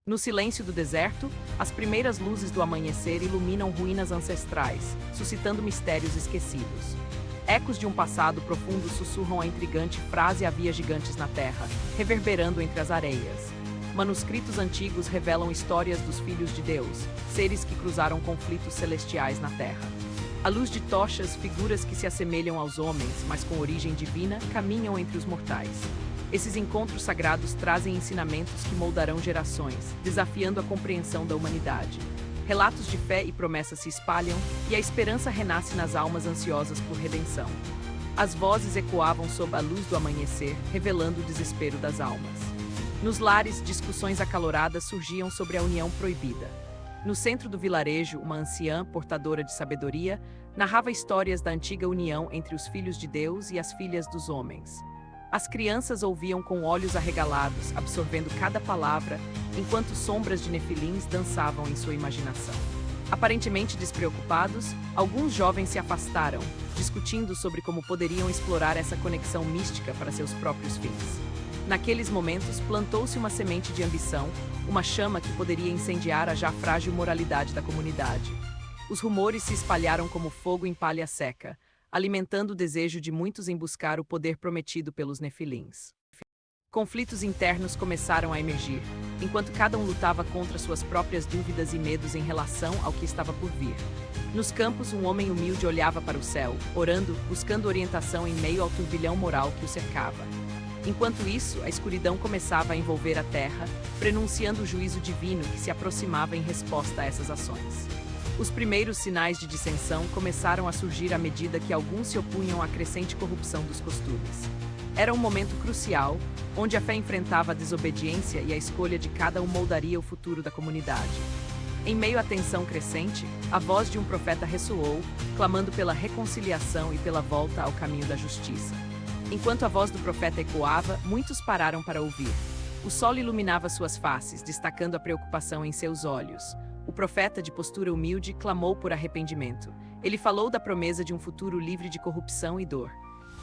No silêncio do deserto, as primeiras luzes do amanhecer iluminam ruínas ancestrais, suscitando mistérios esquecidos. Ecos de um passado profundo sussurram a intrigante frase "havia gigantes na terra", reverberando entre as areias. Manuscritos antigos revelam histórias dos filhos de Deus, seres que cruzaram conflitos celestiais na terra. À luz de tochas, figuras que se assemelham aos homens, mas com origem divina, caminham entre os mortais. Esses encontros sagrados trazem ensinamentos que moldarão gerações, desafiando a compreensão da humanidade. Relatos de fé e promessas se espalham, e a esperança renasce nas almas ansiosas por redenção. As vozes ecoavam sob a luz do amanhecer, revelando o desespero das almas. Nos lares, discussões acaloradas surgiam sobre a união proibida. No centro do vilarejo, uma anciã, portadora de sabedoria, narrava histórias da antiga união entre os filhos de Deus e as filhas dos homens. As crianças ouviam com olhos arregalados, absorvendo cada palavra, enquanto sombras de nefilins dançavam em sua imaginação. Aparentemente despreocupados, alguns jovens se afastaram, discutindo sobre como poderiam explorar essa conexão mística para seus próprios fins. Naqueles momentos, plantou-se uma semente de ambição, uma chama que poderia incendiar a já frágil moralidade da comunidade. Os rumores se espalharam como fogo em palha seca, alimentando o desejo de muitos em buscar o poder prometido pelos nefilins. Conflitos internos começaram a emergir, enquanto cada um lutava contra suas próprias dúvidas e medos em relação ao que estava por vir. Nos campos, um homem humilde olhava para o céu, orando, buscando orientação em meio ao turbilhão moral que o cercava. Enquanto isso, a escuridão começava a envolver a terra, prenunciando o juízo divino que se aproximava em resposta a essas ações. Os primeiros sinais de dissensão começaram a surgir à medida que alguns se opunham à crescente corrupção dos costumes. Era um momento crucial, onde a fé enfrentava a desobediência e a escolha de cada um moldaria o futuro da comunidade. Em meio à tensão crescente, a voz de um profeta ressoou, clamando pela reconciliação e pela volta ao caminho da justiça. Enquanto a voz do profeta ecoava, muitos pararam para ouvir. O sol iluminava suas faces, destacando a preocupação em seus olhos. O profeta, de postura humilde, clamou por arrependimento. Ele falou da promessa de um futuro livre de corrupção e dor.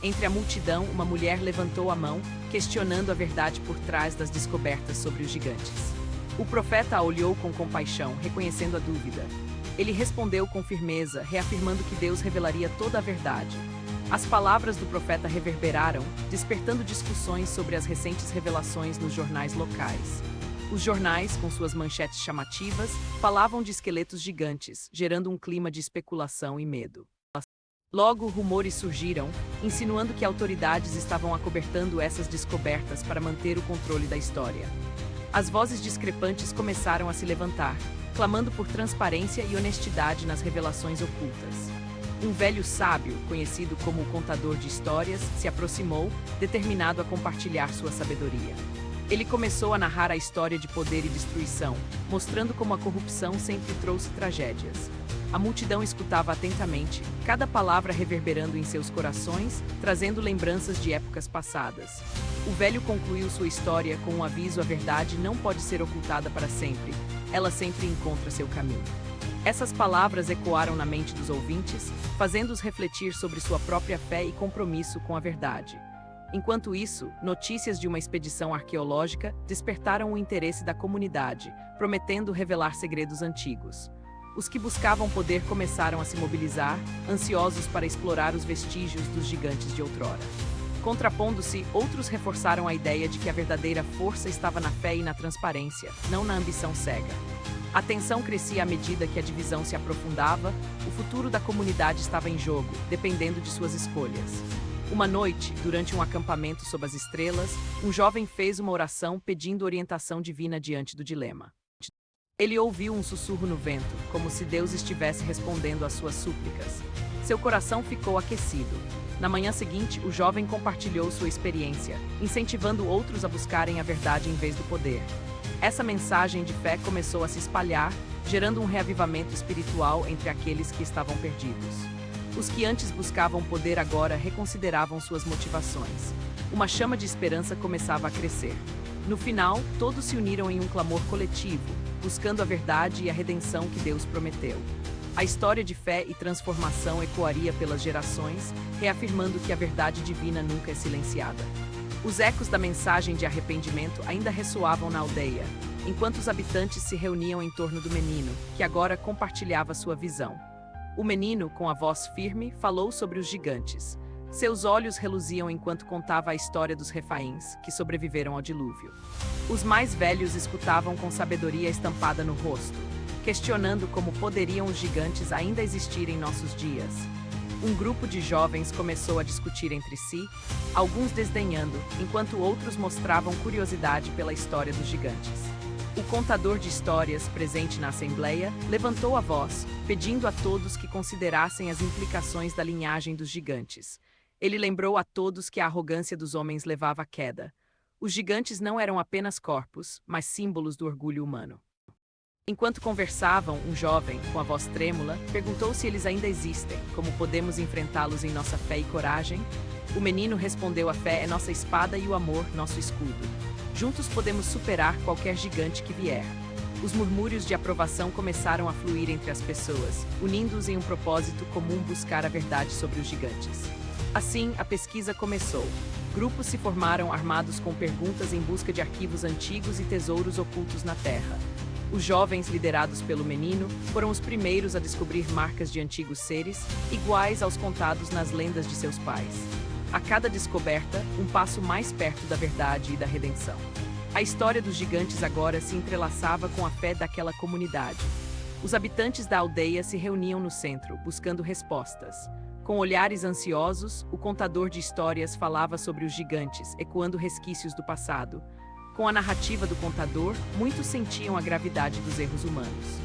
Entre a multidão, uma mulher levantou a mão, questionando a verdade por trás das descobertas sobre os gigantes. O profeta a olhou com compaixão, reconhecendo a dúvida. Ele respondeu com firmeza, reafirmando que Deus revelaria toda a verdade. As palavras do profeta reverberaram, despertando discussões sobre as recentes revelações nos jornais locais. Os jornais, com suas manchetes chamativas, falavam de esqueletos gigantes, gerando um clima de especulação e medo. Logo, rumores surgiram, insinuando que autoridades estavam acobertando essas descobertas para manter o controle da história. As vozes discrepantes começaram a se levantar, clamando por transparência e honestidade nas revelações ocultas. Um velho sábio, conhecido como o contador de histórias, se aproximou, determinado a compartilhar sua sabedoria. Ele começou a narrar a história de poder e destruição, mostrando como a corrupção sempre trouxe tragédias. A multidão escutava atentamente, cada palavra reverberando em seus corações, trazendo lembranças de épocas passadas. O velho concluiu sua história com um aviso: a verdade não pode ser ocultada para sempre, ela sempre encontra seu caminho. Essas palavras ecoaram na mente dos ouvintes, fazendo-os refletir sobre sua própria fé e compromisso com a verdade. Enquanto isso, notícias de uma expedição arqueológica despertaram o interesse da comunidade, prometendo revelar segredos antigos. Os que buscavam poder começaram a se mobilizar, ansiosos para explorar os vestígios dos gigantes de outrora. Contrapondo-se, outros reforçaram a ideia de que a verdadeira força estava na fé e na transparência, não na ambição cega. A tensão crescia à medida que a divisão se aprofundava, o futuro da comunidade estava em jogo, dependendo de suas escolhas. Uma noite, durante um acampamento sob as estrelas, um jovem fez uma oração pedindo orientação divina diante do dilema. Ele ouviu um sussurro no vento, como se Deus estivesse respondendo às suas súplicas. Seu coração ficou aquecido. Na manhã seguinte, o jovem compartilhou sua experiência, incentivando outros a buscarem a verdade em vez do poder. Essa mensagem de fé começou a se espalhar, gerando um reavivamento espiritual entre aqueles que estavam perdidos. Os que antes buscavam poder agora reconsideravam suas motivações. Uma chama de esperança começava a crescer. No final, todos se uniram em um clamor coletivo, buscando a verdade e a redenção que Deus prometeu. A história de fé e transformação ecoaria pelas gerações, reafirmando que a verdade divina nunca é silenciada. Os ecos da mensagem de arrependimento ainda ressoavam na aldeia, enquanto os habitantes se reuniam em torno do menino, que agora compartilhava sua visão. O menino, com a voz firme, falou sobre os gigantes. Seus olhos reluziam enquanto contava a história dos Refaíns, que sobreviveram ao dilúvio. Os mais velhos escutavam com sabedoria estampada no rosto, questionando como poderiam os gigantes ainda existir em nossos dias. Um grupo de jovens começou a discutir entre si, alguns desdenhando, enquanto outros mostravam curiosidade pela história dos gigantes. O contador de histórias, presente na assembleia, levantou a voz, pedindo a todos que considerassem as implicações da linhagem dos gigantes. Ele lembrou a todos que a arrogância dos homens levava à queda. Os gigantes não eram apenas corpos, mas símbolos do orgulho humano. Enquanto conversavam, um jovem, com a voz trêmula, perguntou se eles ainda existem, como podemos enfrentá-los em nossa fé e coragem. O menino respondeu: a fé é nossa espada e o amor, nosso escudo. Juntos podemos superar qualquer gigante que vier. Os murmúrios de aprovação começaram a fluir entre as pessoas, unindo-os em um propósito comum: buscar a verdade sobre os gigantes. Assim, a pesquisa começou. Grupos se formaram armados com perguntas em busca de arquivos antigos e tesouros ocultos na Terra. Os jovens, liderados pelo menino, foram os primeiros a descobrir marcas de antigos seres, iguais aos contados nas lendas de seus pais. A cada descoberta, um passo mais perto da verdade e da redenção. A história dos gigantes agora se entrelaçava com a fé daquela comunidade. Os habitantes da aldeia se reuniam no centro, buscando respostas. Com olhares ansiosos, o contador de histórias falava sobre os gigantes, ecoando resquícios do passado. Com a narrativa do contador, muitos sentiam a gravidade dos erros humanos.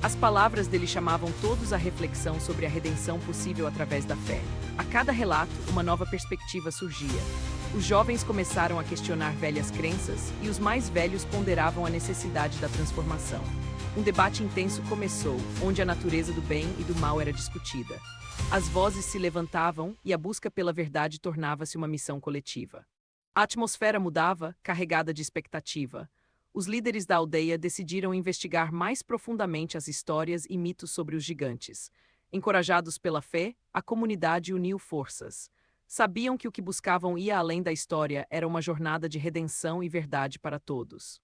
As palavras dele chamavam todos à reflexão sobre a redenção possível através da fé. A cada relato, uma nova perspectiva surgia. Os jovens começaram a questionar velhas crenças e os mais velhos ponderavam a necessidade da transformação. Um debate intenso começou, onde a natureza do bem e do mal era discutida. As vozes se levantavam e a busca pela verdade tornava-se uma missão coletiva. A atmosfera mudava, carregada de expectativa. Os líderes da aldeia decidiram investigar mais profundamente as histórias e mitos sobre os gigantes. Encorajados pela fé, a comunidade uniu forças. Sabiam que o que buscavam ia além da história, era uma jornada de redenção e verdade para todos.